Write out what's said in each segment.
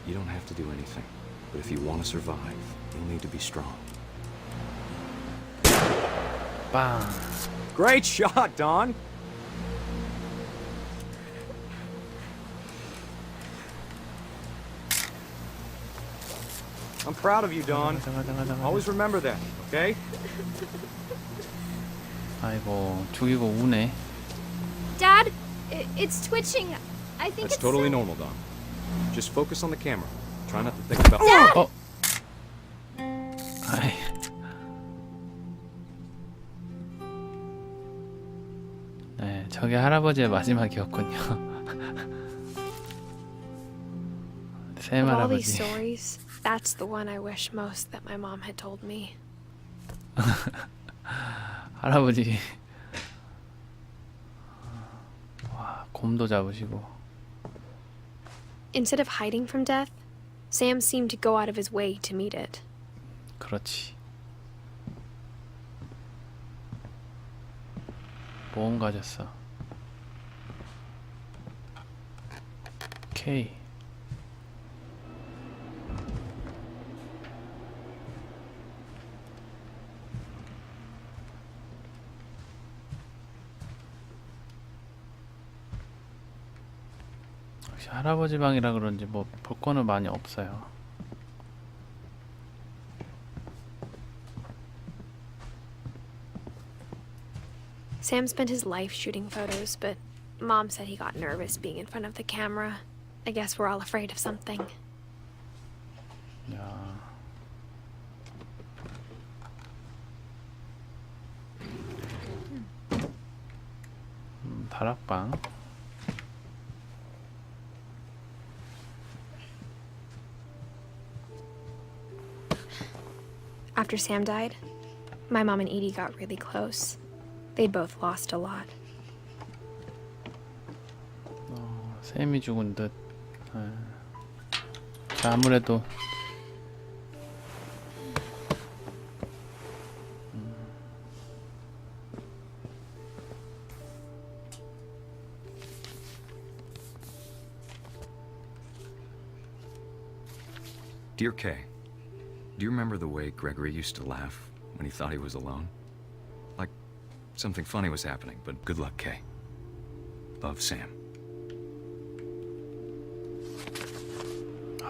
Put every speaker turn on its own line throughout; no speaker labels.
You don't have to do anything. But if you want to survive, you'll need to be strong.
빵.
Great shot, Don! I'm proud of you, Don.
가자.
Always remember that, okay?
아이고 죽이고 우네.
Dad, it's twitching. I think
That's
it's
totally normal, Don. Just focus on the camera. Try not to think about...
어. 아이. 네, 저게 할아버지의 마지막이었군요. 샘
Of all these
할아버지.
stories, that's the one I wish most that my mom had told me.
할아버지. 와, 곰도 잡으시고.
Instead of hiding from death, Sam seemed to go out of his way to meet it.
그렇지. 모험 가졌어. 오케이. 역시 할아버지 방이라 그런지 뭐 볼 거는 많이 없어요.
Sam spent his life shooting photos, but Mom said he got nervous being in front of the camera. I guess we're all afraid of something.
야. 다락방.
After Sam died, my mom and Edie got really close. They'd both lost a lot.
샘이 죽은 듯. 자, 아무래도
Dear Kay, do you remember the way Gregory used to laugh when he thought he was alone? Like something funny was happening, but good luck, Kay. Love, Sam.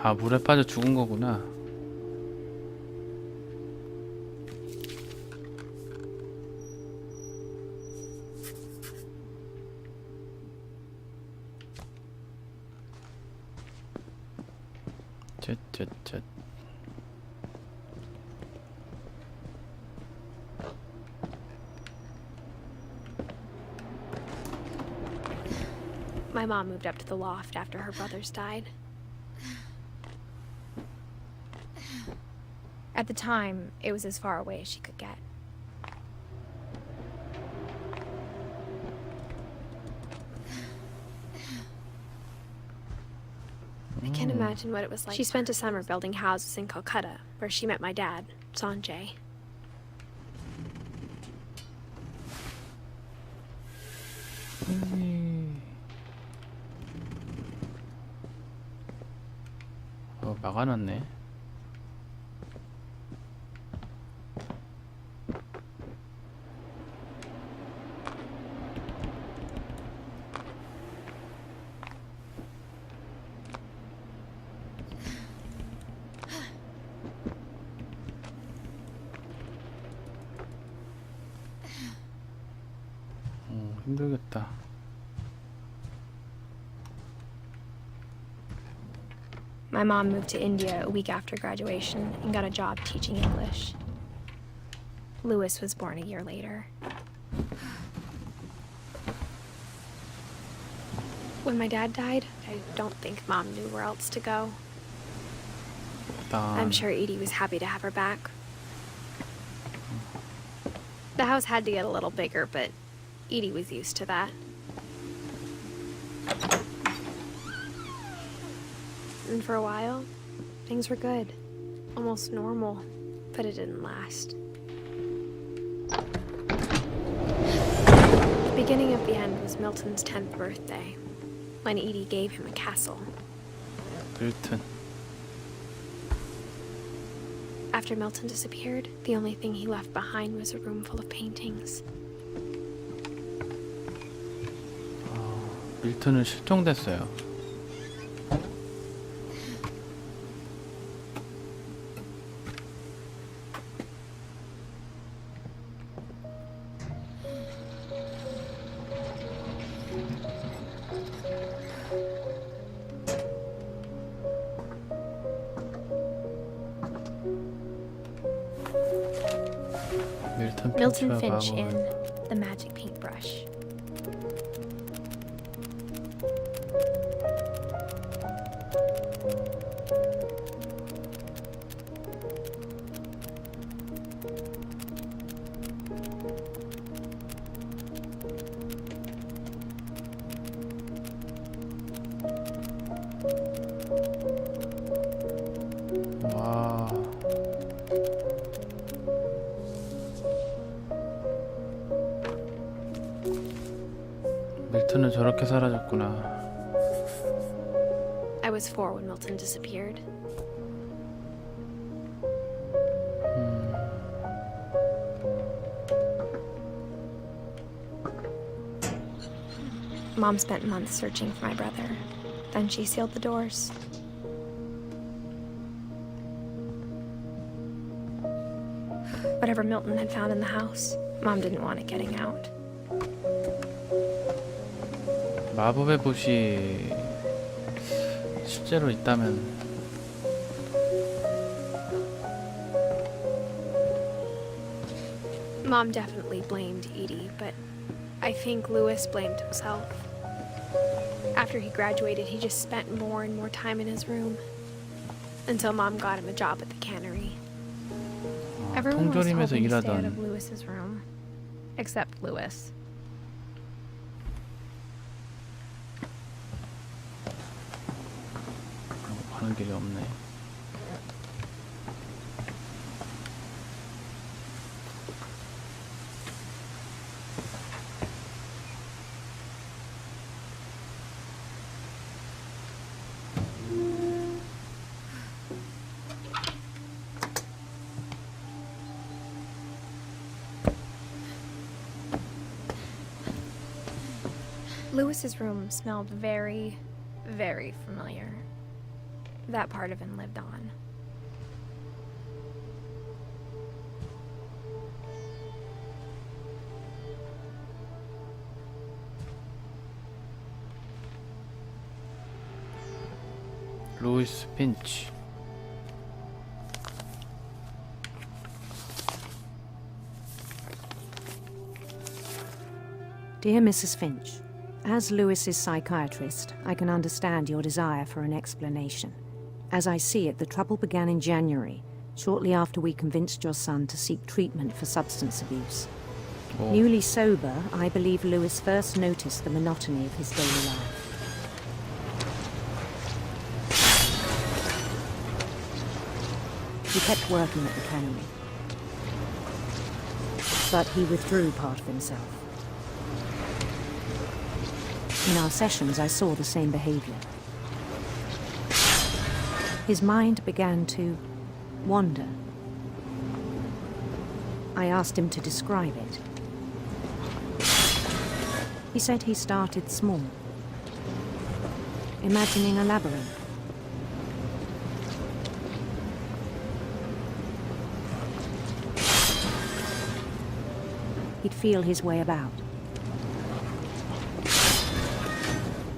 아, 물에 빠져 죽은 거구나. 쯧쯧쯧.
My mom moved up to the loft after her brothers died. At the time, it was as far away as she could get. I can't imagine what it was like. She spent a summer building houses in Calcutta, where she met my dad, Sanjay.
막아놨네. 힘들겠다.
My mom moved to India a week after graduation and got a job teaching English. Louis was born a year later. When my dad died, I don't think Mom knew where else to go. I'm sure Edie was happy to have her back. The house had to get a little bigger, but Edie was used to that. And for a while, things were good. Almost normal, but it didn't last. The beginning of the end was Milton's 10th birthday, when Edie gave him a castle.
밀튼.
After Milton disappeared, the only thing he left behind was a room full of paintings.
밀턴은 실종됐어요.
Milton Finch in The Magic Paintbrush.
와. 밀턴은 저렇게 사라졌구나.
I was 4 when Milton disappeared. Mom spent months searching for my brother. Then she sealed the doors. Whatever Milton had found in the house, Mom didn't want it getting out.
마법의 붓이 실제로 있다면
Mom definitely blamed Edie, but I think Lewis blamed himself. After he graduated, he just spent more and more time in his room until Mom got him a job at the cannery. Everyone was hoping
통조림에서
to stay out
일하던
of Lewis's room, except Lewis.
가는 길이 없네.
Lewis's room smelled very, very familiar. That part of him lived on.
루이스 핀치.
Dear Mrs. Finch, as Lewis's psychiatrist, I can understand your desire for an explanation. As I see it, the trouble began in January, shortly after we convinced your son to seek treatment for substance abuse.
오,
Newly sober, I believe Lewis first noticed the monotony of his daily life. He kept working at the cannery, but he withdrew part of himself. In our sessions, I saw the same behavior. His mind began to wander. I asked him to describe it. He said he started small, imagining a labyrinth. He'd feel his way about.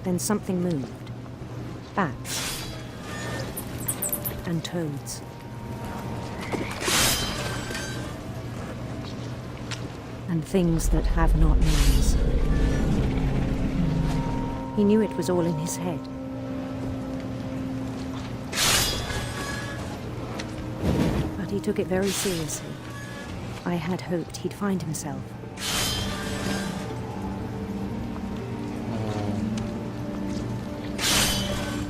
Then something moved. Bats. And toads. And things that have not names. He knew it was all in his head. But he took it very seriously. I had hoped he'd find himself.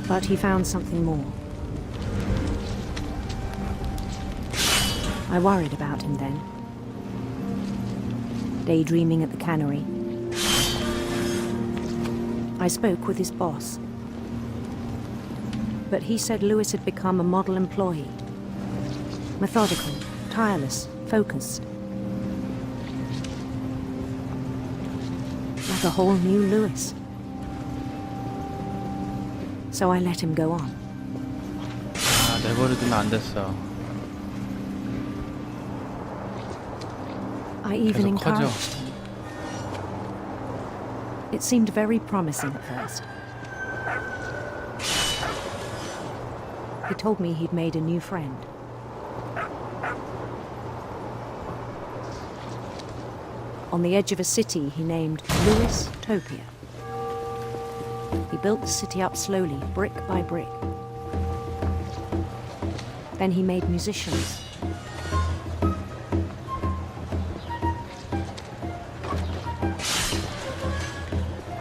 But he found something more. I worried about him then. Daydreaming at the cannery. I spoke with his boss. But he said Lewis had become a model employee. Methodical, tireless, focused. Like a whole new Lewis. So I let him go on.
아, 내버려두면 안 됐어.
I even
계속 커져.
encouraged him. It seemed very promising at first. He told me he'd made a new friend. On the edge of a city he named Lewis Topia. He built the city up slowly, brick by brick. Then he made musicians.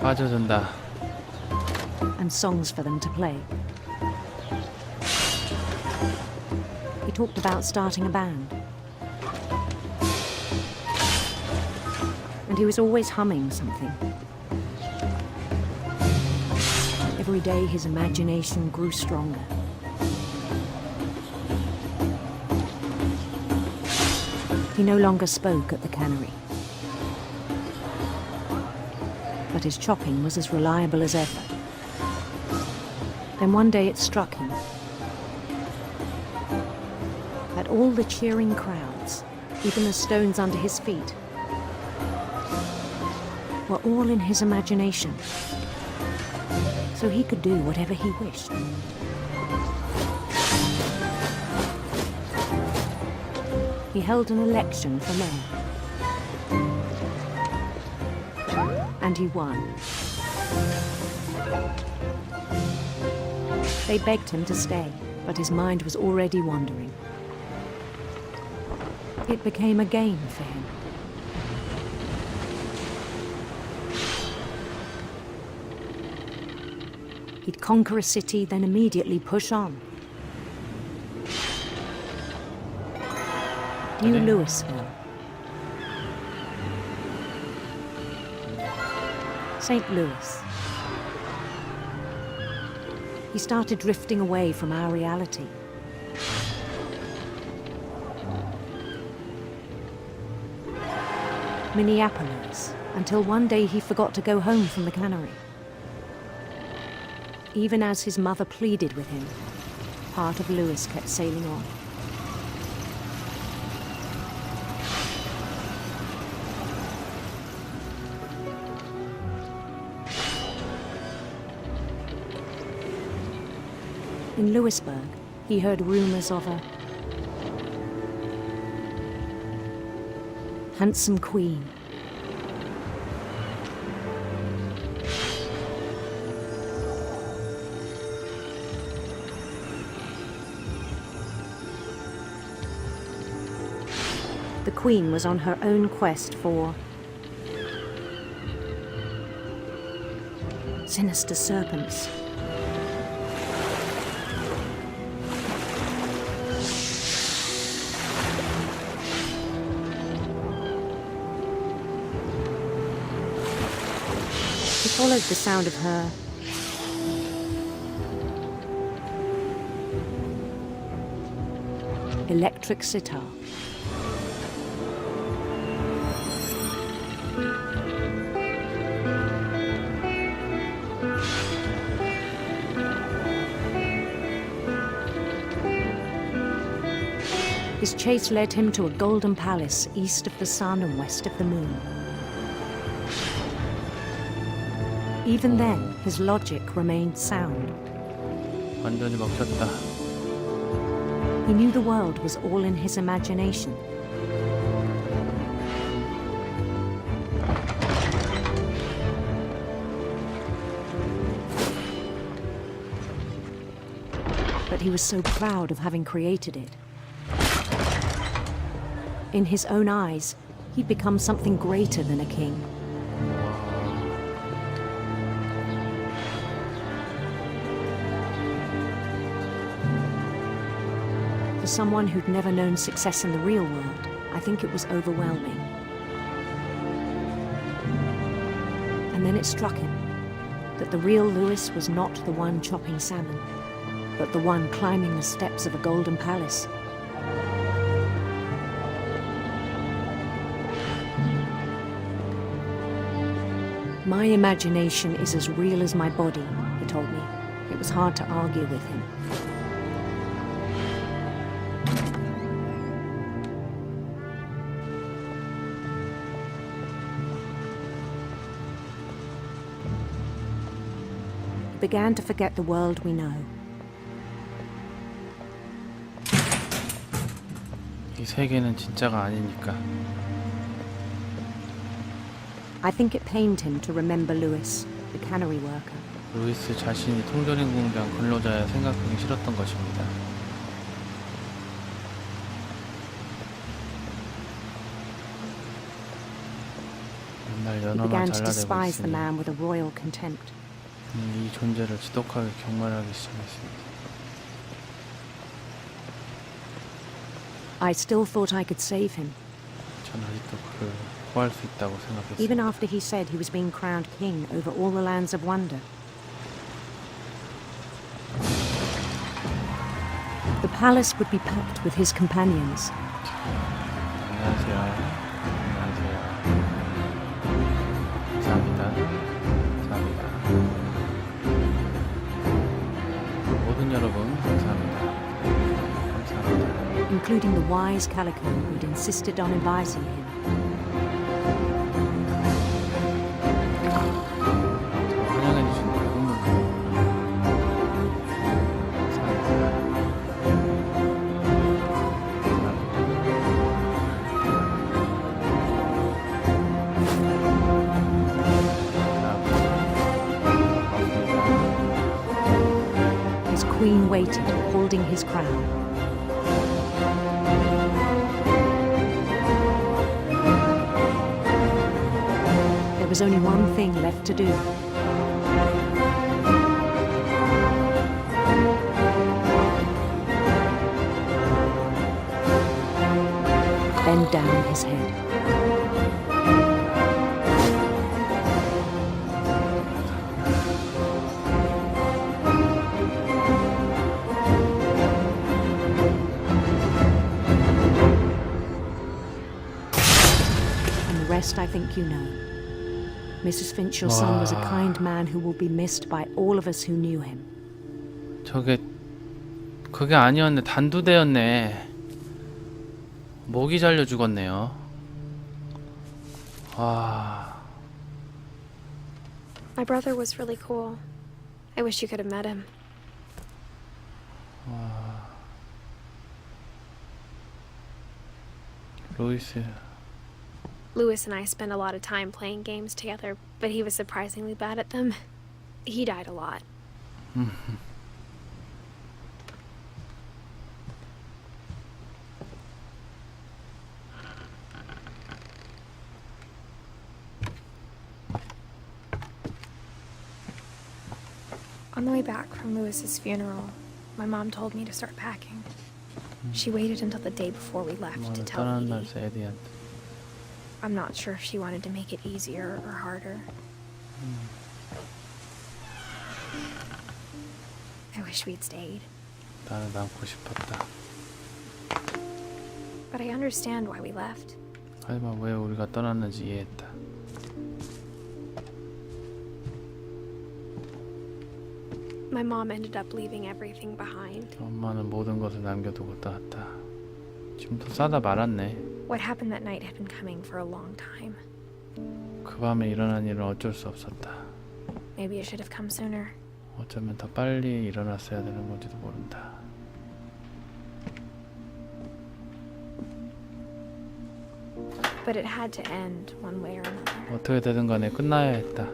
빠져든다.
And songs for them to play. He talked about starting a band. And he was always humming something. Every day his imagination grew stronger. He no longer spoke at the cannery. But his chopping was as reliable as ever. Then one day it struck him that all the cheering crowds, even the stones under his feet, were all in his imagination, so he could do whatever he wished. He held an election for mayor. And he won. They begged him to stay, but his mind was already wandering. It became a game for him. He'd conquer a city, then immediately push on. New
Okay.
Louisville. St. Louis. He started drifting away from our reality. Minneapolis, until one day he forgot to go home from the cannery. Even as his mother pleaded with him, part of Louis kept sailing on. In Lewisburg, he heard rumors of a handsome queen. The queen was on her own quest for sinister serpents. He followed the sound of her electric sitar. His chase led him to a golden palace east of the sun and west of the moon. Even then, his logic remained sound.
완전히 먹혔다.
He knew the world was all in his imagination. But he was so proud of having created it. In his own eyes, he'd become something greater than a king. For someone who'd never known success in the real world, I think it was overwhelming. And then it struck him that the real Lewis was not the one chopping salmon, but the one climbing the steps of a golden palace. My imagination is as real as my body, he told me. It was hard to argue with him. He began to forget the world we know.
이 세계는 진짜가 아니니까.
I think it pained him to remember Lewis, the cannery worker.
루이스 자신이 통조림 공장 근로자야 생각하기 싫었던 것입니다. 맨날
He
연어만
began to
잘라내고
despise the
있으니
man with a royal contempt.
이 존재를 지독하게 경멸하기 시작했습니다.
I still thought I could save him,
전 아직도 그를 구할 수 있다고
even
생각했습니다.
after he said he was being crowned king over all the lands of wonder. The palace would be packed with his companions.
안녕하세요. 안녕하세요. 감사합니다. 감사합니다. 모든 여러분 감사합니다. 감사합니다.
Including the wise Calico who'd insisted on advising him.
환영해주신 모든 분들 감사합니다.
His queen waited, holding his crown. There was only one thing left to do. Bend down his head. And the rest I think you know. Mrs. Finch, your son was a kind man who will be missed by all of us who knew him.
그게 아니었네. 단두대였네. 목이 잘려 죽었네요. 와.
My brother was really cool. I wish you could have met him.
루이스.
Lewis and I spent a lot of time playing games together, but he was surprisingly bad at them. He died a lot. On the way back from Lewis's funeral, my mom told me to start packing. She waited until the day before we left to
엄마는
tell
떠나는
Edie.
날서 에디한테.
I'm not sure if she wanted to make it easier or harder. I wish we'd stayed,
나는 남고 싶었다.
but I understand why we left.
하지만 왜 우리가 떠났는지 이해했다.
My mom ended up leaving everything behind.
엄마는 모든 것을 남겨두고 떠났다. 지금도 싸다 말았네.
What happened that night had been coming for a long time.
그 밤에 일어난 일은 어쩔 수 없었다.
Maybe it should have come sooner.
어쩌면 더 빨리 일어났어야 되는 건지도 모른다.
But it had to end one way or another.
어떻게 되든 간에 끝나야 했다.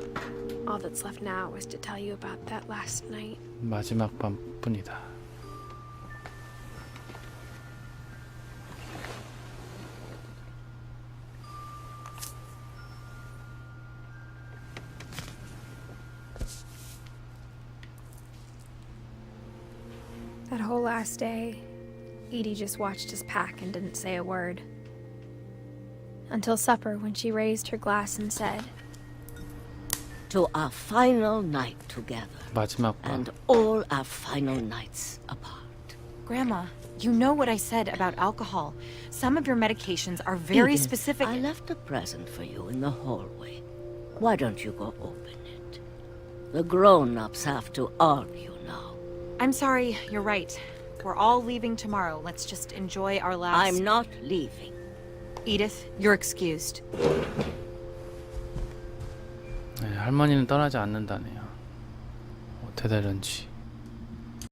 All that's left now is to tell you about that last night.
마지막 밤뿐이다.
That whole last day, Edie just watched us pack and didn't say a word. Until supper, when she raised her glass and said,
To our final night together,
마지막 밤.
and all our final nights apart.
Grandma, you know what I said about alcohol. Some of your medications are very
Edith,
specific.
I left a present for you in the hallway. Why don't you go open it? The grown-ups have to argue now.
I'm sorry, you're right. We're all leaving tomorrow. Let's just enjoy our last...
I'm not leaving.
Edith, you're excused.
네, 할머니는 떠나지 않는다네요. 어떻게 되는지.